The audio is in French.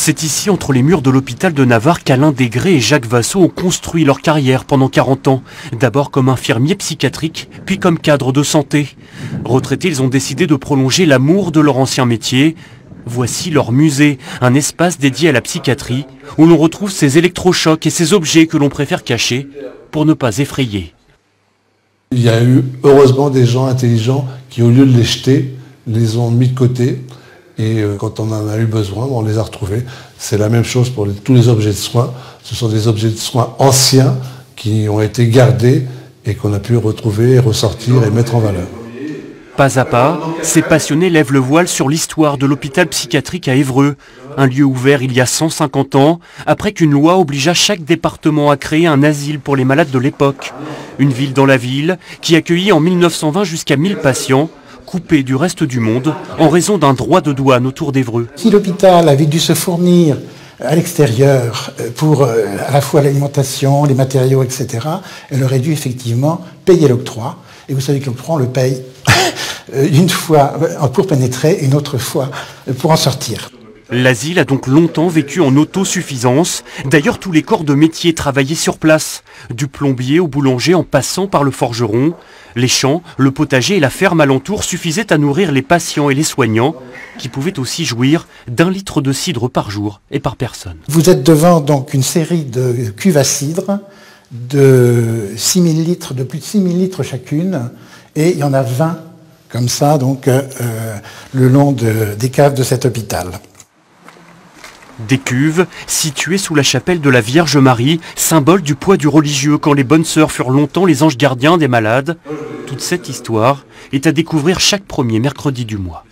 C'est ici, entre les murs de l'hôpital de Navarre, qu'Alain Desgrès et Jacques Vassaux ont construit leur carrière pendant 40 ans. D'abord comme infirmiers psychiatriques, puis comme cadres de santé. Retraités, ils ont décidé de prolonger l'amour de leur ancien métier. Voici leur musée, un espace dédié à la psychiatrie, où l'on retrouve ces électrochocs et ces objets que l'on préfère cacher pour ne pas effrayer. Il y a eu heureusement des gens intelligents qui, au lieu de les jeter, les ont mis de côté. Et quand on en a eu besoin, on les a retrouvés. C'est la même chose pour tous les objets de soins. Ce sont des objets de soins anciens qui ont été gardés et qu'on a pu retrouver, ressortir et mettre en valeur. Pas à pas, ces passionnés lèvent le voile sur l'histoire de l'hôpital psychiatrique à Évreux. Un lieu ouvert il y a 150 ans, après qu'une loi obligea chaque département à créer un asile pour les malades de l'époque. Une ville dans la ville qui accueillit en 1920 jusqu'à 1000 patients, coupés du reste du monde en raison d'un droit de douane autour d'Évreux. Si l'hôpital avait dû se fournir à l'extérieur pour à la fois l'alimentation, les matériaux, etc., elle aurait dû effectivement payer l'octroi. Et vous savez que l'octroi, on le paye une fois pour pénétrer, une autre fois pour en sortir. L'asile a donc longtemps vécu en autosuffisance. D'ailleurs, tous les corps de métier travaillaient sur place. Du plombier au boulanger en passant par le forgeron. Les champs, le potager et la ferme alentour suffisaient à nourrir les patients et les soignants, qui pouvaient aussi jouir d'1 litre de cidre par jour et par personne. Vous êtes devant donc une série de cuves à cidre de 6000 litres, de plus de 6000 litres chacune, et il y en a 20 comme ça, donc le long des caves de cet hôpital. Des cuves situées sous la chapelle de la Vierge Marie, symbole du poids du religieux quand les bonnes sœurs furent longtemps les anges gardiens des malades. Toute cette histoire est à découvrir chaque premier mercredi du mois.